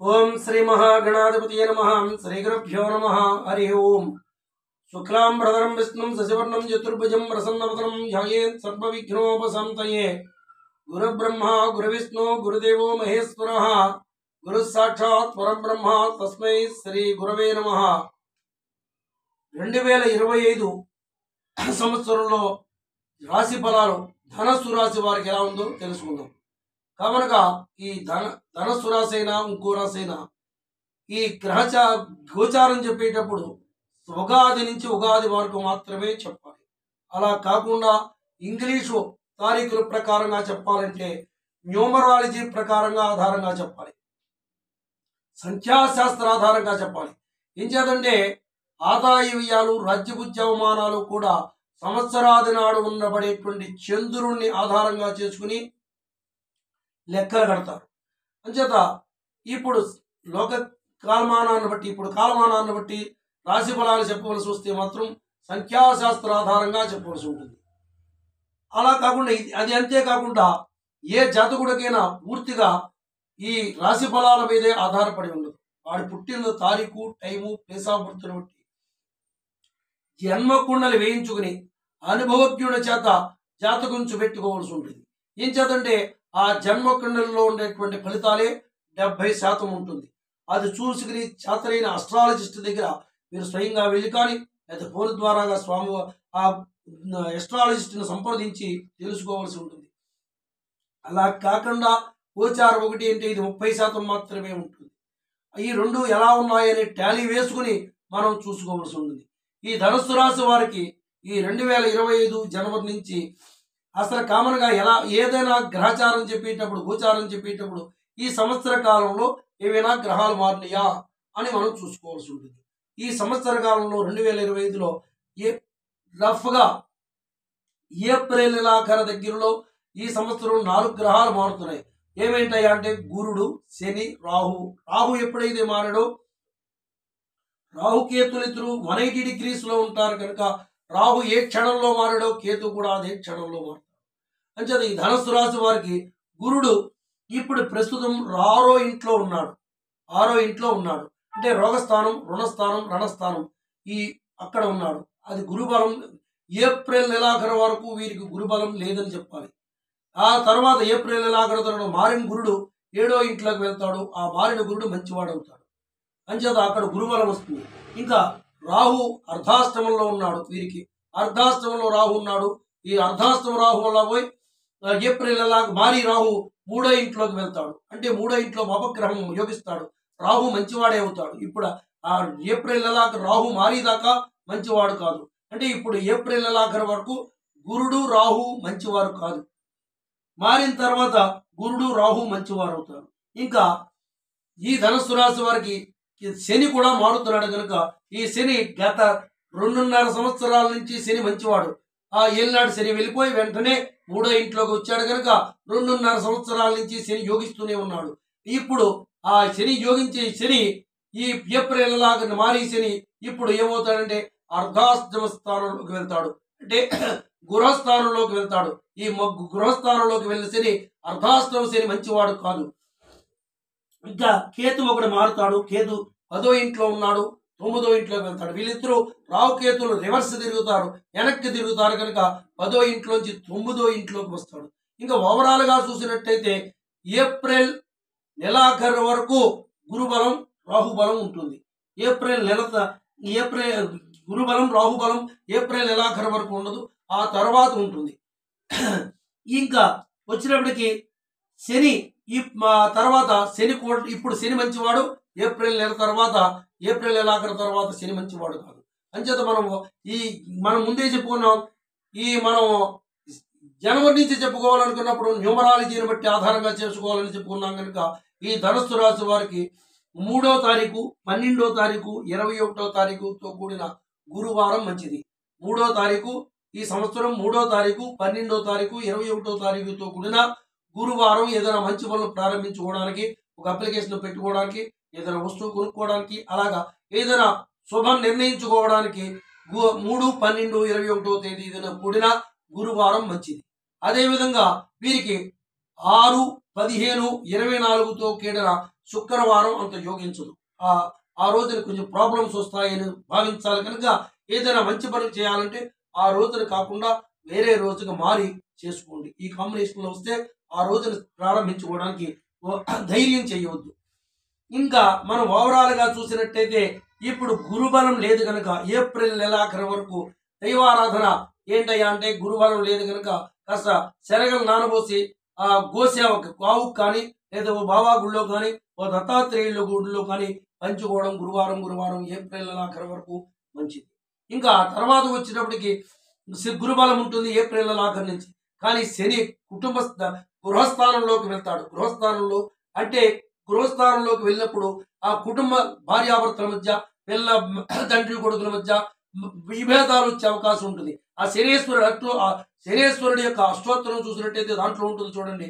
ओम श्री महागणाधिपतये नमः। श्री गुरुभ्यो नमः। हरि ओम। शुक्लांबरधरं विष्णुं शशिवर्णं चतुर्भुजं प्रसन्नवदनं ध्यायेत् सर्वविघ्नोपशान्तये। गुरुब्रह्मा गुरुविष्णु गुरुदेवो महेश्वरः गुरुसाक्षात् परब्रह्म तस्मै श्री गुरवे नमः। 2025 సంవత్సరంలో రాశి ఫలాలు ధనస్సు రాశి వారికి ఎలా ఉందో తెలుసుకుందాం. కామనగా ఈ ధనస్సు రాశి అయినా ఇంకో రాశి అయినా ఈ గోచారం చెప్పేటప్పుడు ఉగాది నుంచి ఉగాది వరకు మాత్రమే చెప్పాలి. అలా కాకుండా ఇంగ్లీషు తారీఖుల ప్రకారంగా చెప్పాలంటే న్యూమరాలజీ ప్రకారంగా ఆధారంగా చెప్పాలి, సంఖ్యాశాస్త్ర ఆధారంగా చెప్పాలి. ఏం చేద్దంటే ఆదాయ వ్యయాలు రాజ్యపుత్యవమానాలు కూడా సంవత్సరాది నాడు ఉండబడేటువంటి చంద్రుణ్ణి ఆధారంగా చేసుకుని లెక్కలు కడతారు. అంచేత ఇప్పుడు లోక కాలమానాన్ని బట్టి కాలమానాన్ని బట్టి రాశి ఫలాలు చెప్పవలసి వస్తే మాత్రం సంఖ్యాశాస్త్ర ఆధారంగా చెప్పవలసి ఉంటుంది. అలా కాకుండా అది అంతేకాకుండా ఏ జాతకుడికైనా పూర్తిగా ఈ రాశి ఫలాల మీదే ఆధారపడి ఉండదు. వాడి పుట్టిన తారీఖు, టైము, ప్లేస్ ఆఫ్ బర్త్ని బట్టి జన్మకుండలు వేయించుకుని అనుభవజ్ఞుడి చేత జాతకం చూపెట్టుకోవాల్సి ఉంటుంది. ఏం చేతంటే ఆ జన్మకుండలలో ఉండేటువంటి ఫలితాలే 70% ఉంటుంది. అది చూసుకుని చేతనైన అస్ట్రాలజిస్ట్ దగ్గర మీరు స్వయంగా వెళ్ళి కానీ లేదా ఫోన్ ద్వారా స్వామి ఆ అస్ట్రాలజిస్ట్ని సంప్రదించి తెలుసుకోవాల్సి ఉంటుంది. అలా కాకుండా గోచారం ఒకటి అంటే ఇది 30% మాత్రమే ఉంటుంది. ఈ రెండు ఎలా ఉన్నాయని టాలీ వేసుకుని మనం చూసుకోవాల్సి ఉంటుంది. ఈ ధనుస్సు రాశి వారికి ఈ 2025 జనవరి నుంచి అసలు కామన్గా ఎలా ఏదైనా గ్రహచారం చెప్పేటప్పుడు గోచారం చెప్పేటప్పుడు ఈ సంవత్సర కాలంలో ఏవైనా గ్రహాలు మారినాయా అని మనం చూసుకోవాల్సి ఉంటుంది. ఈ సంవత్సర కాలంలో 2025లో రఫ్గా ఏప్రిల్ నెలాఖరు దగ్గరలో ఈ సంవత్సరం 4 గ్రహాలు మారుతున్నాయి. ఏమేంటాయా అంటే గురుడు, శని, రాహు ఎప్పుడైతే మారాడో రాహుకేతులు ఇద్దరు 180 degrees ఉంటారు కనుక రాహు ఏ క్షణంలో మారాడో కేతు కూడా అదే క్షణంలో మారుతాడు. అంచేత ఈ ధనుస్సు రాశి వారికి గురుడు ఇప్పుడు ప్రస్తుతం 6వ ఇంట్లో ఉన్నాడు. అంటే రోగస్థానం, రుణస్థానం, రణస్థానం అక్కడ ఉన్నాడు. అది గురుబలం. ఏప్రిల్ నెలాఖరు వరకు వీరికి గురుబలం లేదని చెప్పాలి. ఆ తర్వాత ఏప్రిల్ నెలాఖరు తర్వాత మారిన గురుడు 7వ ఇంట్లోకి వెళ్తాడు. ఆ మారిన గురుడు మంచివాడవుతాడు. అంచేత అక్కడ గురుబలం వస్తుంది. ఇంకా రాహు అర్ధాష్టమంలో ఉన్నాడు. వీరికి అర్ధాష్టమంలో రాహు ఉన్నాడు. ఈ అర్ధాష్టమ రాహు వల్ల పోయి ఏప్రిల్ నెలాగా మారి రాహు 3వ ఇంట్లోకి వెళ్తాడు. అంటే 3వ ఇంట్లో అపగ్రహం యోగిస్తాడు. రాహు మంచివాడే అవుతాడు. ఇప్పుడు ఆ ఏప్రిల్ నెలాఖరు రాహు మారేదాకా మంచివాడు కాదు. అంటే ఇప్పుడు ఏప్రిల్ నెలాఖరు వరకు గురుడు, రాహు మంచివారు కాదు. మారిన తర్వాత గురుడు, రాహు మంచివారు అవుతారు. ఇంకా ఈ ధనుస్సు రాశి వారికి శని కూడా మారుతున్నాడు కనుక ఈ శని గత 2.5 సంవత్సరాల నుంచి శని మంచివాడు. ఆ ఏళ్ళనాడు శని వెళ్ళిపోయి వెంటనే 3వ ఇంట్లోకి వచ్చాడు కనుక 2.5 సంవత్సరాల నుంచి శని యోగిస్తూనే ఉన్నాడు. ఇప్పుడు ఆ శని యోగించే శని ఈ ఏప్రిల్ లాగా మారి శని ఇప్పుడు ఏమవుతాడంటే అర్ధాష్టమ స్థానంలోకి వెళ్తాడు. అంటే గృహస్థానంలోకి వెళ్తాడు. ఈ గృహస్థానంలోకి వెళ్ళిన శని అర్ధాష్టమ శని మంచివాడు కాదు. ఇంకా కేతు ఒకటి మారుతాడు. కేతు 10వ ఇంట్లో ఉన్నాడు, 9వ ఇంట్లోకి వెళ్తాడు. వీళ్ళిద్దరూ రాహుకేతులు రివర్స్ తిరుగుతారు, వెనక్కి తిరుగుతారు కనుక 10వ ఇంట్లోంచి 9వ ఇంట్లోకి వస్తాడు. ఇంకా ఓవరాల్గా చూసినట్టయితే ఏప్రిల్ నెలాఖరు వరకు గురుబలం, రాహుబలం ఉంటుంది. గురుబలం, రాహుబలం ఏప్రిల్ నెలాఖరు వరకు ఉండదు. ఆ తర్వాత ఉంటుంది. ఇంకా వచ్చినప్పటికీ శని తర్వాత శని కూడా ఇప్పుడు శని మంచివాడు. ఏప్రిల్ నెలాఖరు తర్వాత శని మంచివాడు కాదు. అంచేత మనం ముందే చెప్పుకున్నాం. మనం జనవరి నుంచి చెప్పుకోవాలనుకున్నప్పుడు న్యూమరాలజీని బట్టి ఆధారంగా చేసుకోవాలని చెప్పుకున్నాం కనుక ఈ ధనుస్సు రాశి వారికి 3వ తారీఖు, 12వ తారీఖు, 21వ తారీఖుతో కూడిన గురువారం మంచిది. 3వ తారీఖు ఈ సంవత్సరం 3వ తారీఖు, 12వ తారీఖు, 21వ తారీఖుతో కూడిన గురువారం ఏదైనా మంచి పనులు ప్రారంభించుకోవడానికి, ఒక అప్లికేషన్ పెట్టుకోవడానికి, ఏదైనా వస్తువు కొనుక్కోవడానికి, అలాగా ఏదైనా శుభం నిర్ణయించుకోవడానికి 3, 12, 21వ తేదీన కూడిన గురువారం మంచిది. అదేవిధంగా వీరికి 6, 15, 24తో కూడిన శుక్రవారం అంత యోగించదు. ఆ ఆ రోజున కొంచెం ప్రాబ్లమ్స్ వస్తాయని భావించాలి కనుక ఏదైనా మంచి పని చేయాలంటే ఆ రోజున కాకుండా వేరే రోజుగా మారి చేసుకోండి. ఈ కాంబినేషన్లో వస్తే ఆ రోజున ప్రారంభించుకోవడానికి ధైర్యం చేయవద్దు. ఇంకా మనం ఓవరాల్గా చూసినట్టయితే ఇప్పుడు గురుబలం లేదు కనుక ఏప్రిల్ నెలాఖరు వరకు దైవారాధన ఏంటయ్యా అంటే గురుబలం లేదు కనుక కాస్త శనగలు నానబోసి ఆ గోసేవ ఆవుకు కానీ లేదా ఓ బాబా గుళ్ళో కానీ ఓ దత్తాత్రేయుల గుడిలో కానీ పంచుకోవడం గురువారం గురువారం ఏప్రిల్ నెలాఖరు వరకు మంచిది. ఇంకా తర్వాత వచ్చేటప్పటికి గురుబలం ఉంటుంది ఏప్రిల్ నెలాఖరు నుంచి. కానీ శని కుటుంబ గృహస్థానంలోకి వెళ్తాడు. గృహస్థానంలో అంటే గృహస్థానంలోకి వెళ్ళినప్పుడు ఆ కుటుంబ భార్యాభర్తల మధ్య పిల్ల తండ్రి కొడుకుల మధ్య విభేదాలు వచ్చే అవకాశం ఉంటుంది. ఆ శనేశ్వరుడి యొక్క అష్టోత్తరం చూసినట్టయితే దాంట్లో ఉంటుంది చూడండి.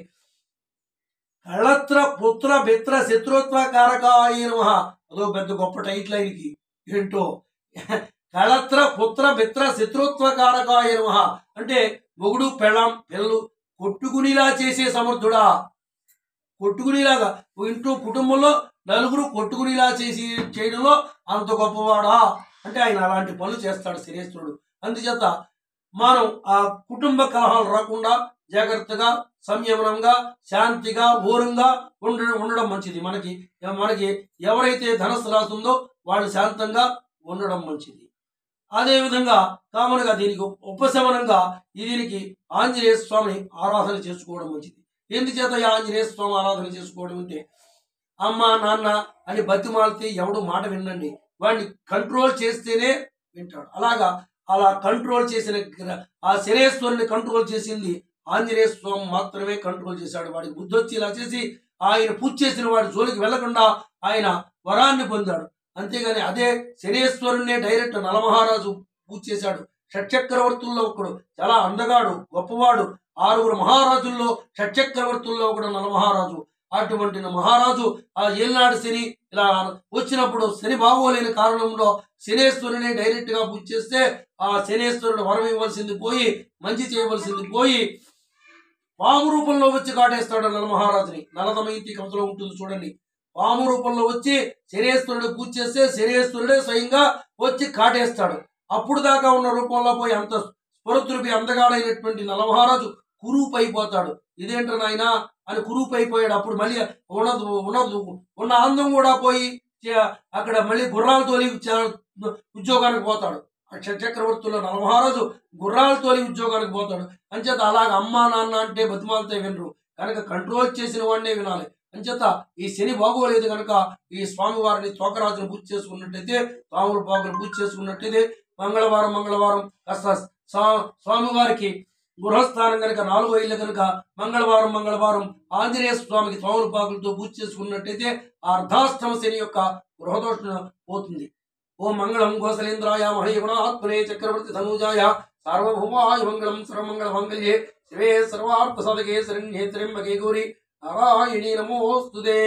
కళత్ర పుత్ర మిత్ర శత్రుత్వ కారకాయ నమః. అదో పెద్ద గొప్ప టైటిల్ ఆయనకి. ఏంటో కళత్ర పుత్ర మిత్ర శత్రుత్వ కారకాయ నమః అంటే మొగుడు పెళ్ళం పిల్లలు కొట్టుకునిలా చేసే సమర్థుడా. కొట్టుకునేలాగా ఇంట్లో కుటుంబంలో నలుగురు కొట్టుకునేలా చేయడంలో అంత గొప్పవాడా అంటే ఆయన అలాంటి పనులు చేస్తాడు శనేశ్వరుడు. అందుచేత మనం ఆ కుటుంబ కలహాలు రాకుండా జాగ్రత్తగా సంయమనంగా శాంతిగా ఓరంగా ఉండడం మంచిది. మనకి ఎవరైతే ధనస్సు రాస్తుందో వాళ్ళు శాంతంగా ఉండడం మంచిది. అదేవిధంగా కామన్గా దీనికి ఉపశమనంగా దీనికి ఆంజనేయ స్వామిని ఆరాధన చేసుకోవడం మంచిది. ఎందుచేత ఆంజనేయ స్వామి ఆరాధన చేసుకోవడం అంటే అమ్మ నాన్న అని బతిమాలితే ఎవడు మాట వినండి, వాడిని కంట్రోల్ చేస్తేనే వింటాడు. అలా కంట్రోల్ చేసిన ఆ శనేశ్వరుని కంట్రోల్ చేసింది ఆంజనేయ స్వామి మాత్రమే కంట్రోల్ చేశాడు. వాడికి బుద్ధి వచ్చి ఇలా చేసి ఆయన పూజ చేసిన వాడి జోలికి వెళ్లకుండా ఆయన వరాన్ని పొందాడు. అంతేగాని అదే శనేశ్వరుణ్ణే డైరెక్ట్ నలమహారాజు పూజ చేశాడు. షట్చక్రవర్తుల్లో ఒకడు, చాలా అందగాడు, గొప్పవాడు. 6 మహారాజుల్లో షట్చక్రవర్తుల్లో ఒకడు నలమహారాజు. అటువంటి మహారాజు ఆ ఏలినాడు శని ఇలా వచ్చినప్పుడు శని బాగోలేని కారణంలో శనేశ్వరుని డైరెక్ట్ గా పూజ చేస్తే ఆ శనేశ్వరుడు వరం ఇవ్వాల్సింది పోయి మంచి చేయవలసింది పోయి పాము రూపంలో వచ్చి కాటేస్తాడు నలమహారాజుని. నలదమయంతి కథలో ఉంటుంది చూడండి. పాము రూపంలో వచ్చి శనేశ్వరుడు పూజ చేస్తే శనేశ్వరుడే స్వయంగా వచ్చి కాటేస్తాడు. అప్పుడు దాకా ఉన్న రూపంలో పోయి అంత స్వరద్రుపి అందగాడైనటువంటి నలమహారాజు కురూపు అయిపోతాడు. ఇదేంట నాయన అని కురూపు అయిపోయాడు. అప్పుడు మళ్ళీ ఉన్న అందం కూడా పోయి అక్కడ మళ్ళీ గుర్రాలు తోలి ఉద్యోగానికి పోతాడు. చక్రవర్తుల్లో నలమహారాజు గుర్రాలు తోలి ఉద్యోగానికి పోతాడు. అంచేత అలాగ అమ్మా నాన్న అంటే బతిమాలతో వినరు కనుక కంట్రోల్ చేసిన వాడినే వినాలి. అంచేత ఈ శని బాగోలేదు కనుక ఈ స్వామివారిని తోకరాజును పూజ చేసుకున్నట్టయితే, స్వాముల బాగులు పూజ చేసుకున్నట్టయితే మంగళవారం కాస్త స్వామివారికి గృహస్థానం కనుక 4వ ఇల్లు కనుక మంగళవారం ఆంజనేయ స్వామికి స్వాముల పాకులతో పూజ చేసుకున్నట్టయితే ఆ అర్ధాష్టమ శని యొక్క గృహదోషం పోతుంది. ఓం మంగళం గోసలేంద్రాయ మహేగుణాత్మనే చక్రవర్తి ధనుజాయ సార్వభౌమాయ మంగళం సర్వమంగళ మంగళ్యే శివే సర్వార్థ సాధకే శరణ్యే త్ర్యంబకే గౌరీ నారాయణీ నమోస్తుతే.